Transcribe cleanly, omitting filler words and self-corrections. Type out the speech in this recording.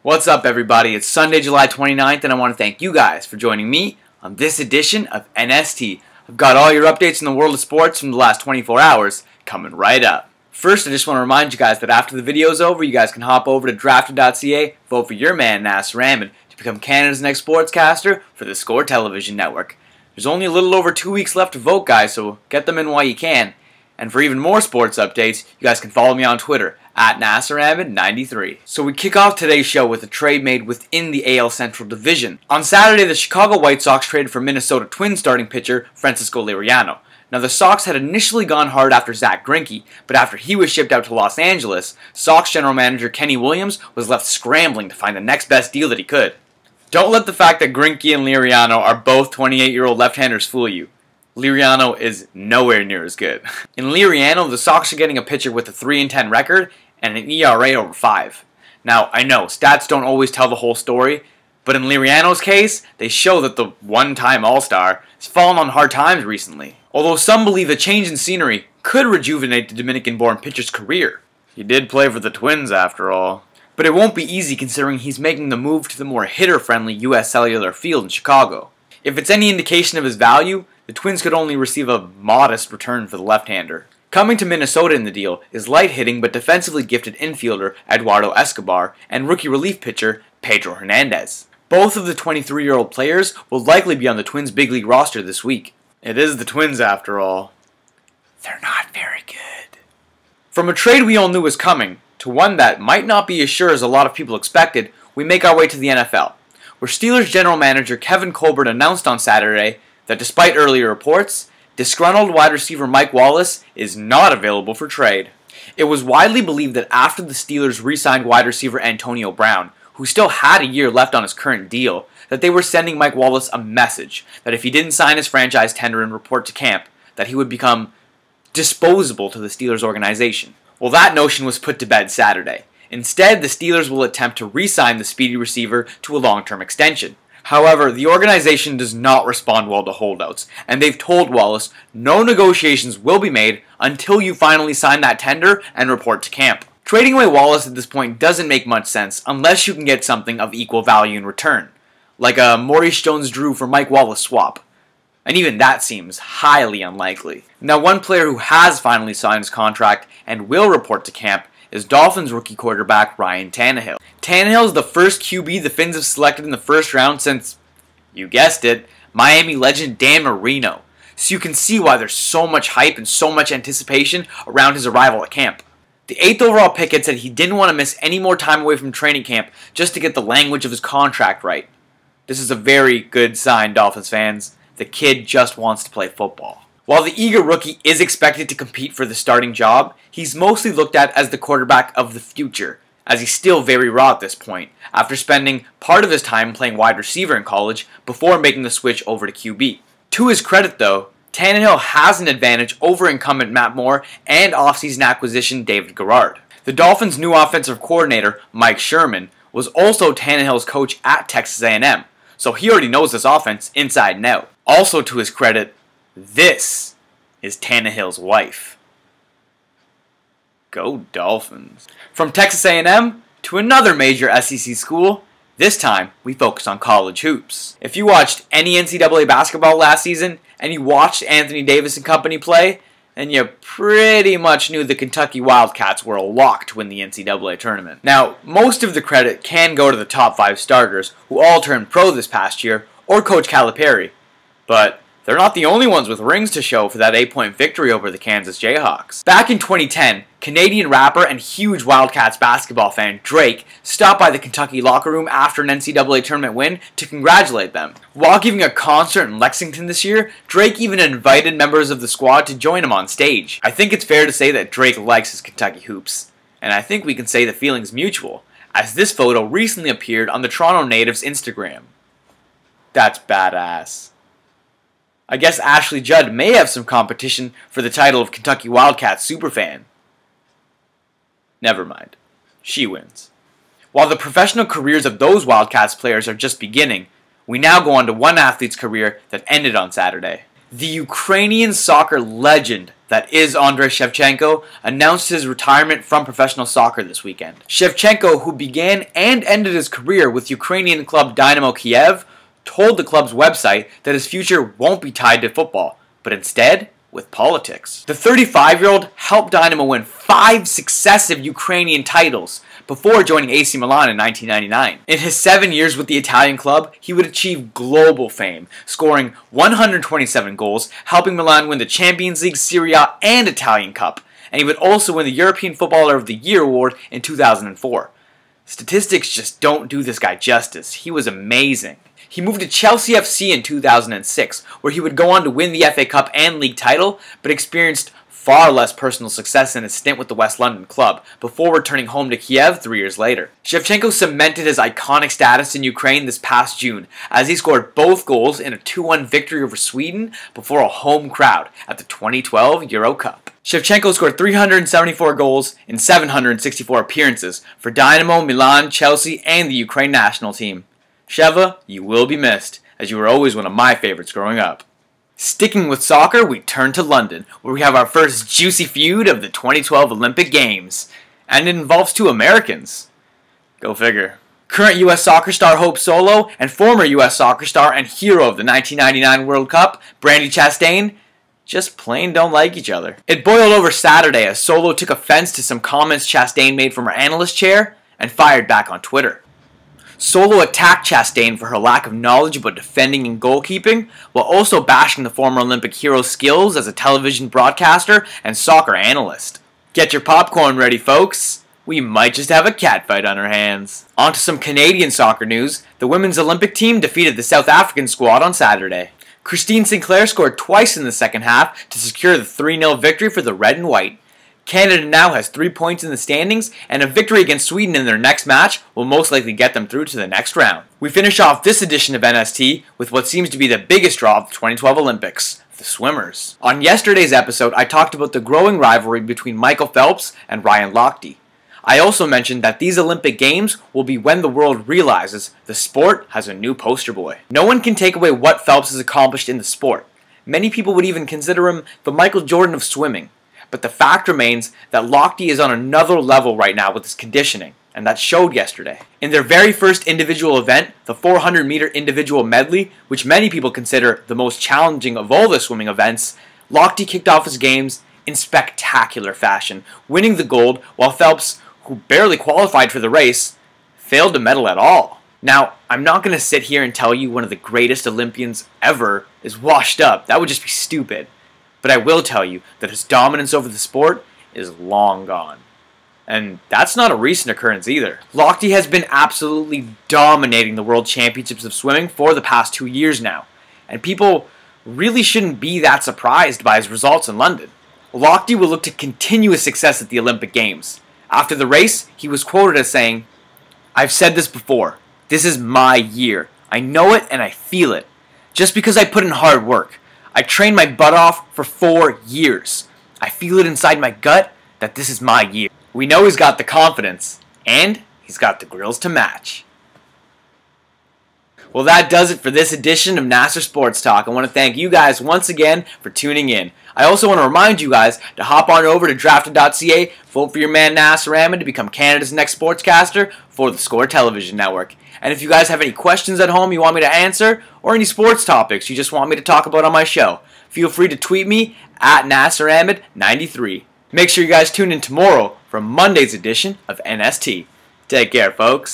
What's up, everybody? It's Sunday, July 29th, and I want to thank you guys for joining me on this edition of NST. I've got all your updates in the world of sports from the last 24 hours coming right up. First, I just want to remind you guys that after the video's over, you guys can hop over to drafted.ca, vote for your man, Nasr Ahmed, to become Canada's next sportscaster for the Score television network. There's only a little over 2 weeks left to vote, guys, so get them in while you can. And for even more sports updates, you guys can follow me on Twitter, at Nasr Ahmed 93. So we kick off today's show with a trade made within the AL Central Division. On Saturday, the Chicago White Sox traded for Minnesota Twins starting pitcher Francisco Liriano. Now, the Sox had initially gone hard after Zack Greinke, but after he was shipped out to Los Angeles, Sox general manager Kenny Williams was left scrambling to find the next best deal that he could. Don't let the fact that Greinke and Liriano are both 28-year-old left-handers fool you. Liriano is nowhere near as good. In Liriano, the Sox are getting a pitcher with a 3-10 record and an ERA over 5. Now, I know, stats don't always tell the whole story, but in Liriano's case, they show that the one-time All-Star has fallen on hard times recently. Although some believe a change in scenery could rejuvenate the Dominican-born pitcher's career. He did play for the Twins, after all. But it won't be easy considering he's making the move to the more hitter-friendly U.S. Cellular Field in Chicago. If it's any indication of his value, the Twins could only receive a modest return for the left-hander. Coming to Minnesota in the deal is light-hitting but defensively gifted infielder Eduardo Escobar and rookie relief pitcher Pedro Hernandez. Both of the 23-year-old players will likely be on the Twins' big league roster this week. It is the Twins, after all. They're not very good. From a trade we all knew was coming to one that might not be as sure as a lot of people expected, we make our way to the NFL, where Steelers general manager Kevin Colbert announced on Saturday that despite earlier reports, disgruntled wide receiver Mike Wallace is not available for trade. It was widely believed that after the Steelers re-signed wide receiver Antonio Brown, who still had a year left on his current deal, that they were sending Mike Wallace a message that if he didn't sign his franchise tender and report to camp, that he would become disposable to the Steelers organization. Well, that notion was put to bed Saturday. Instead, the Steelers will attempt to re-sign the speedy receiver to a long-term extension. However, the organization does not respond well to holdouts, and they've told Wallace no negotiations will be made until you finally sign that tender and report to camp. Trading away Wallace at this point doesn't make much sense unless you can get something of equal value in return, like a Maurice Jones-Drew for Mike Wallace swap. And even that seems highly unlikely. Now, one player who has finally signed his contract and will report to camp is Dolphins rookie quarterback Ryan Tannehill. Tannehill is the first QB the Fins have selected in the first round since, you guessed it, Miami legend Dan Marino. So you can see why there's so much hype and so much anticipation around his arrival at camp. The 8th overall pick had said he didn't want to miss any more time away from training camp just to get the language of his contract right. This is a very good sign, Dolphins fans. The kid just wants to play football. While the eager rookie is expected to compete for the starting job, he's mostly looked at as the quarterback of the future, as he's still very raw at this point, after spending part of his time playing wide receiver in college before making the switch over to QB. To his credit, though, Tannehill has an advantage over incumbent Matt Moore and offseason acquisition David Garrard. The Dolphins' new offensive coordinator, Mike Sherman, was also Tannehill's coach at Texas A&M, so he already knows this offense inside and out. Also to his credit, this is Tannehill's wife. Go Dolphins. From Texas A&M to another major SEC school, this time we focus on college hoops. If you watched any NCAA basketball last season and you watched Anthony Davis and company play, then you pretty much knew the Kentucky Wildcats were a lock to win the NCAA tournament. Now, most of the credit can go to the top 5 starters who all turned pro this past year, or Coach Calipari, but they're not the only ones with rings to show for that 8-point victory over the Kansas Jayhawks. Back in 2010, Canadian rapper and huge Wildcats basketball fan Drake stopped by the Kentucky locker room after an NCAA tournament win to congratulate them. While giving a concert in Lexington this year, Drake even invited members of the squad to join him on stage. I think it's fair to say that Drake likes his Kentucky hoops, and I think we can say the feeling's mutual, as this photo recently appeared on the Toronto native's Instagram. That's badass. I guess Ashley Judd may have some competition for the title of Kentucky Wildcats superfan. Never mind. She wins. While the professional careers of those Wildcats players are just beginning, We now go on to one athlete's career that ended on Saturday. The Ukrainian soccer legend that is Andriy Shevchenko announced his retirement from professional soccer this weekend. Shevchenko, who began and ended his career with Ukrainian club Dynamo Kiev, told the club's website that his future won't be tied to football, but instead with politics. The 35-year-old helped Dynamo win 5 successive Ukrainian titles before joining AC Milan in 1999. In his 7 years with the Italian club, he would achieve global fame, scoring 127 goals, helping Milan win the Champions League, Serie A, and Italian Cup, and he would also win the European Footballer of the Year award in 2004. Statistics just don't do this guy justice. He was amazing. He moved to Chelsea FC in 2006, where he would go on to win the FA Cup and league title, but experienced far less personal success in his stint with the West London club, before returning home to Kiev 3 years later. Shevchenko cemented his iconic status in Ukraine this past June, as he scored both goals in a 2-1 victory over Sweden before a home crowd at the 2012 Euro Cup. Shevchenko scored 374 goals in 764 appearances for Dynamo, Milan, Chelsea, and the Ukraine national team. Sheva, you will be missed, as you were always one of my favorites growing up. Sticking with soccer, we turn to London, where we have our first juicy feud of the 2012 Olympic Games. And it involves 2 Americans. Go figure. Current U.S. soccer star Hope Solo and former U.S. soccer star and hero of the 1999 World Cup, Brandi Chastain, just plain don't like each other. It boiled over Saturday as Solo took offense to some comments Chastain made from her analyst chair and fired back on Twitter. Solo attacked Chastain for her lack of knowledge about defending and goalkeeping, while also bashing the former Olympic hero's skills as a television broadcaster and soccer analyst. Get your popcorn ready, folks. We might just have a catfight on our hands. On to some Canadian soccer news. The women's Olympic team defeated the South African squad on Saturday. Christine Sinclair scored twice in the second half to secure the 3-0 victory for the red and white. Canada now has 3 points in the standings, and a victory against Sweden in their next match will most likely get them through to the next round. We finish off this edition of NST with what seems to be the biggest draw of the 2012 Olympics, the swimmers. On yesterday's episode, I talked about the growing rivalry between Michael Phelps and Ryan Lochte. I also mentioned that these Olympic Games will be when the world realizes the sport has a new poster boy. No one can take away what Phelps has accomplished in the sport. Many people would even consider him the Michael Jordan of swimming. But the fact remains that Lochte is on another level right now with his conditioning, and that showed yesterday. In their very first individual event, the 400-meter individual medley, which many people consider the most challenging of all the swimming events, Lochte kicked off his games in spectacular fashion, winning the gold, while Phelps, who barely qualified for the race, failed to medal at all. Now, I'm not going to sit here and tell you one of the greatest Olympians ever is washed up. That would just be stupid. But I will tell you that his dominance over the sport is long gone. And that's not a recent occurrence either. Lochte has been absolutely dominating the World Championships of Swimming for the past 2 years now. And people really shouldn't be that surprised by his results in London. Lochte will look to continue his success at the Olympic Games. After the race, he was quoted as saying, "I've said this before. This is my year. I know it and I feel it. Just because I put in hard work. I trained my butt off for 4 years. I feel it inside my gut that this is my year." We know he's got the confidence, and he's got the grills to match. Well, that does it for this edition of Nasr Sports Talk. I want to thank you guys once again for tuning in. I also want to remind you guys to hop on over to drafted.ca, vote for your man Nasr Ahmed to become Canada's next sportscaster for the Score Television Network. And if you guys have any questions at home you want me to answer, or any sports topics you just want me to talk about on my show, feel free to tweet me at Nasr Ahmed 93. Make sure you guys tune in tomorrow for Monday's edition of NST. Take care, folks.